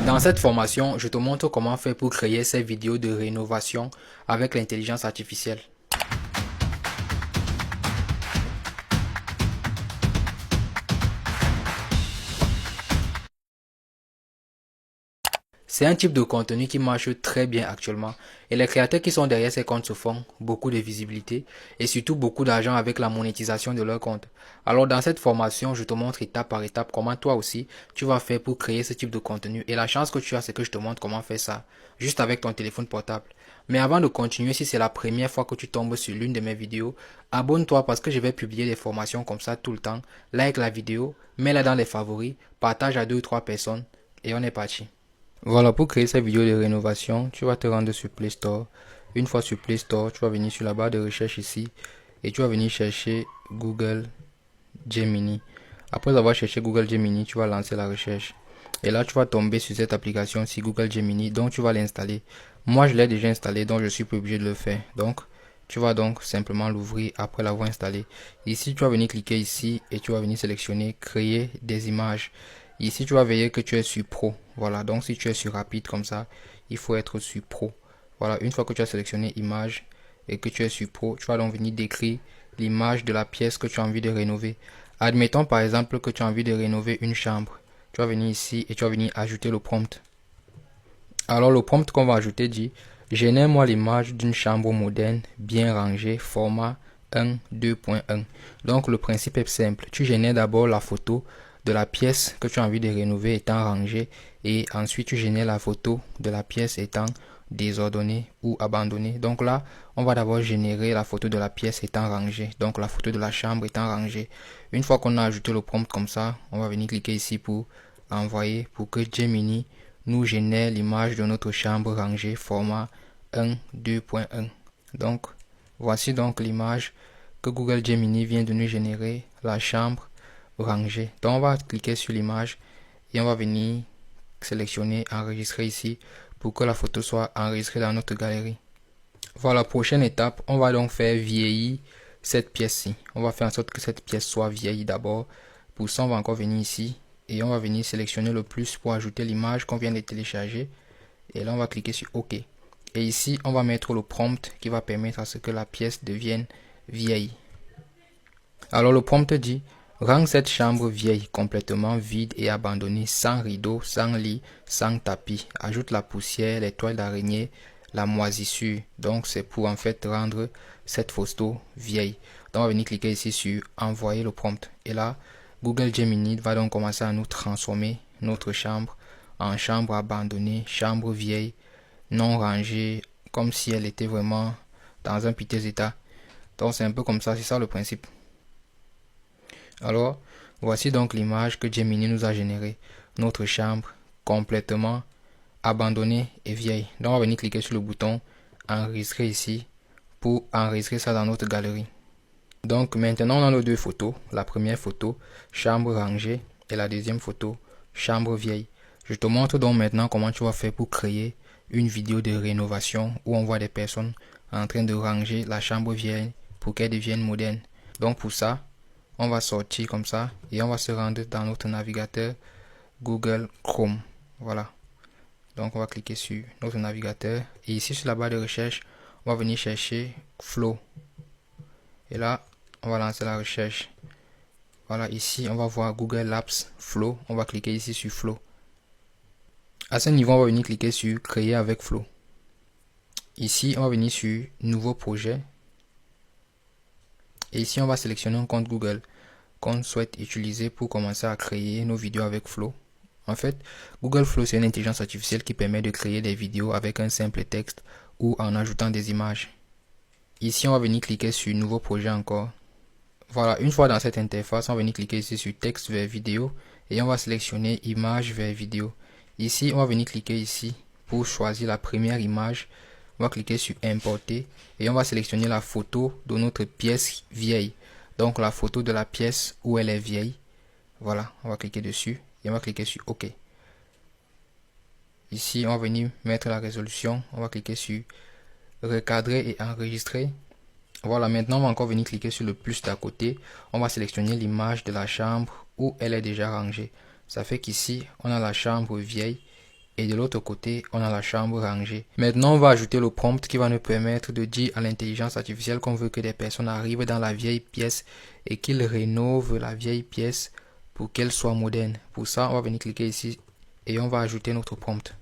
Dans cette formation, je te montre comment faire pour créer ces vidéos de rénovation avec l'intelligence artificielle. C'est un type de contenu qui marche très bien actuellement et les créateurs qui sont derrière ces comptes se font beaucoup de visibilité et surtout beaucoup d'argent avec la monétisation de leur compte. Alors dans cette formation, je te montre étape par étape comment toi aussi tu vas faire pour créer ce type de contenu et la chance que tu as c'est que je te montre comment faire ça juste avec ton téléphone portable. Mais avant de continuer, si c'est la première fois que tu tombes sur l'une de mes vidéos, abonne-toi parce que je vais publier des formations comme ça tout le temps. Like la vidéo, mets-la dans les favoris, partage à 2 ou 3 personnes et on est parti. Voilà, pour créer cette vidéo de rénovation, tu vas te rendre sur Play Store. Une fois sur Play Store, tu vas venir sur la barre de recherche ici et tu vas venir chercher Google Gemini. Après avoir cherché Google Gemini, tu vas lancer la recherche. Et là, tu vas tomber sur cette application, si Google Gemini, donc tu vas l'installer. Moi, je l'ai déjà installé, donc je suis pas obligé de le faire. Donc, tu vas donc simplement l'ouvrir après l'avoir installé. Ici, tu vas venir cliquer ici et tu vas venir sélectionner créer des images. Ici, tu vas veiller que tu es sur Pro. Voilà, donc si tu es sur Rapide comme ça, il faut être sur Pro. Voilà, une fois que tu as sélectionné image et que tu es sur Pro, tu vas donc venir décrire l'image de la pièce que tu as envie de rénover. Admettons par exemple que tu as envie de rénover une chambre. Tu vas venir ici et tu vas venir ajouter le prompt. Alors le prompt qu'on va ajouter dit génère-moi l'image d'une chambre moderne, bien rangée, format 1, 2.1. Donc le principe est simple. Tu génères d'abord la photo de la pièce que tu as envie de rénover étant rangée et ensuite tu génères la photo de la pièce étant désordonnée ou abandonnée. Donc là, on va d'abord générer la photo de la pièce étant rangée, donc la photo de la chambre étant rangée. Une fois qu'on a ajouté le prompt comme ça, on va venir cliquer ici pour envoyer pour que Gemini nous génère l'image de notre chambre rangée format 1, 2.1. Donc, voici donc l'image que Google Gemini vient de nous générer, la chambre rangée. Donc, on va cliquer sur l'image et on va venir sélectionner enregistrer ici pour que la photo soit enregistrée dans notre galerie. Voilà, prochaine étape, on va donc faire vieillir cette pièce-ci. On va faire en sorte que cette pièce soit vieillie d'abord. Pour ça, on va encore venir ici et on va venir sélectionner le plus pour ajouter l'image qu'on vient de télécharger. Et là, on va cliquer sur OK. Et ici, on va mettre le prompt qui va permettre à ce que la pièce devienne vieille. Alors, le prompt dit rends cette chambre vieille, complètement vide et abandonnée, sans rideau, sans lit, sans tapis. Ajoute la poussière, les toiles d'araignée, la moisissure. Donc, c'est pour en fait rendre cette photo vieille. Donc, on va venir cliquer ici sur envoyer le prompt. Et là, Google Gemini va donc commencer à nous transformer notre chambre en chambre abandonnée, chambre vieille, non rangée, comme si elle était vraiment dans un piteux état. Donc, c'est un peu comme ça, c'est ça le principe. Alors, voici donc l'image que Gemini nous a générée. Notre chambre complètement abandonnée et vieille. Donc, on va venir cliquer sur le bouton enregistrer ici pour enregistrer ça dans notre galerie. Donc, maintenant, on a nos deux photos. La première photo, chambre rangée, et la deuxième photo, chambre vieille. Je te montre donc maintenant comment tu vas faire pour créer une vidéo de rénovation où on voit des personnes en train de ranger la chambre vieille pour qu'elle devienne moderne. Donc, pour ça, on va sortir comme ça et on va se rendre dans notre navigateur Google Chrome. Voilà. Donc on va cliquer sur notre navigateur et ici sur la barre de recherche, on va venir chercher Flow. Et là, on va lancer la recherche. Voilà, ici on va voir Google Apps Flow. On va cliquer ici sur Flow. À ce niveau, on va venir cliquer sur créer avec Flow. Ici, on va venir sur nouveau projet. Et ici, on va sélectionner un compte Google qu'on souhaite utiliser pour commencer à créer nos vidéos avec Flow. En fait, Google Flow, c'est une intelligence artificielle qui permet de créer des vidéos avec un simple texte ou en ajoutant des images. Ici, on va venir cliquer sur nouveau projet encore. Voilà, une fois dans cette interface, on va venir cliquer ici sur texte vers vidéo et on va sélectionner image vers vidéo. Ici, on va venir cliquer ici pour choisir la première image. On va cliquer sur importer et on va sélectionner la photo de notre pièce vieille. Donc la photo de la pièce où elle est vieille. Voilà, on va cliquer dessus et on va cliquer sur OK. Ici, on va venir mettre la résolution. On va cliquer sur recadrer et enregistrer. Voilà, maintenant on va encore venir cliquer sur le plus d'à côté. On va sélectionner l'image de la chambre où elle est déjà rangée. Ça fait qu'ici, on a la chambre vieille et de l'autre côté, on a la chambre rangée. Maintenant, on va ajouter le prompt qui va nous permettre de dire à l'intelligence artificielle qu'on veut que des personnes arrivent dans la vieille pièce et qu'ils rénovent la vieille pièce pour qu'elle soit moderne. Pour ça, on va venir cliquer ici et on va ajouter notre prompt.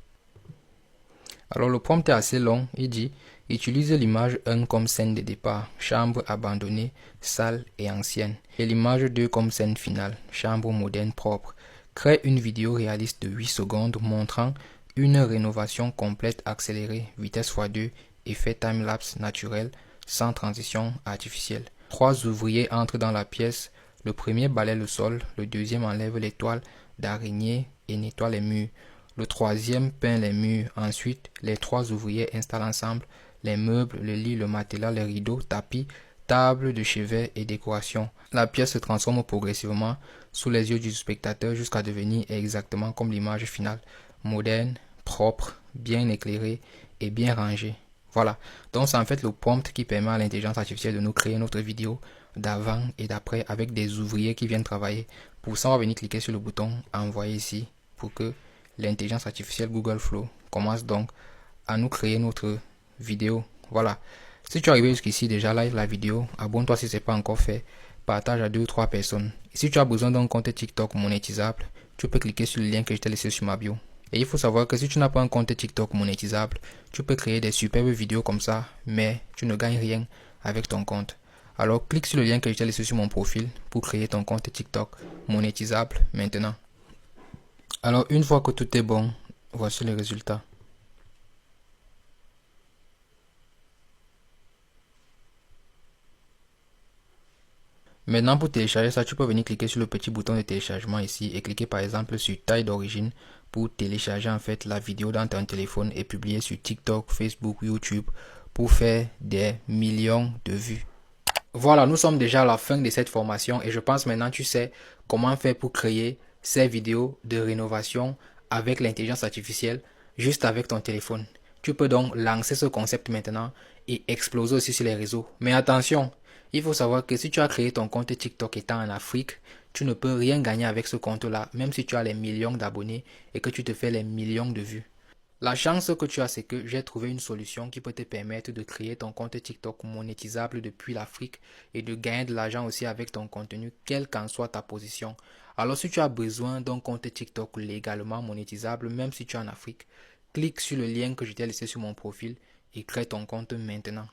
Alors le prompt est assez long, il dit « Utilise l'image 1 comme scène de départ, chambre abandonnée, sale et ancienne. Et l'image 2 comme scène finale, chambre moderne propre. Crée une vidéo réaliste de 8 secondes montrant une rénovation complète accélérée, vitesse x2, effet time-lapse naturel, sans transition artificielle. 3 ouvriers entrent dans la pièce, le premier balaie le sol, le deuxième enlève les toiles d'araignée et nettoie les murs. Le troisième peint les murs. Ensuite, les 3 ouvriers installent ensemble les meubles, le lit, le matelas, les rideaux, tapis, table de chevet et décoration. La pièce se transforme progressivement sous les yeux du spectateur jusqu'à devenir exactement comme l'image finale. Moderne, propre, bien éclairée et bien rangée. Voilà. Donc c'est en fait le prompt qui permet à l'intelligence artificielle de nous créer notre vidéo d'avant et d'après avec des ouvriers qui viennent travailler. Pour ça, on va venir cliquer sur le bouton envoyer ici pour que l'intelligence artificielle Google Flow commence donc à nous créer notre vidéo. Voilà. Si tu es arrivé jusqu'ici déjà, like la vidéo, abonne-toi si ce n'est pas encore fait, partage à 2 ou 3 personnes. Et si tu as besoin d'un compte TikTok monétisable, tu peux cliquer sur le lien que je t'ai laissé sur ma bio. Et il faut savoir que si tu n'as pas un compte TikTok monétisable, tu peux créer des superbes vidéos comme ça, mais tu ne gagnes rien avec ton compte. Alors clique sur le lien que je t'ai laissé sur mon profil pour créer ton compte TikTok monétisable maintenant. Alors une fois que tout est bon, voici les résultats. Maintenant pour télécharger ça, tu peux venir cliquer sur le petit bouton de téléchargement ici et cliquer par exemple sur taille d'origine pour télécharger en fait la vidéo dans ton téléphone et publier sur TikTok, Facebook, YouTube pour faire des millions de vues. Voilà, nous sommes déjà à la fin de cette formation et je pense maintenant tu sais comment faire pour créer ces vidéos de rénovation avec l'intelligence artificielle juste avec ton téléphone. Tu peux donc lancer ce concept maintenant et exploser aussi sur les réseaux. Mais attention, il faut savoir que si tu as créé ton compte TikTok étant en Afrique, tu ne peux rien gagner avec ce compte-là, même si tu as les millions d'abonnés et que tu te fais les millions de vues. La chance que tu as, c'est que j'ai trouvé une solution qui peut te permettre de créer ton compte TikTok monétisable depuis l'Afrique et de gagner de l'argent aussi avec ton contenu, quelle qu'en soit ta position. Alors si tu as besoin d'un compte TikTok légalement monétisable, même si tu es en Afrique, clique sur le lien que je t'ai laissé sur mon profil et crée ton compte maintenant.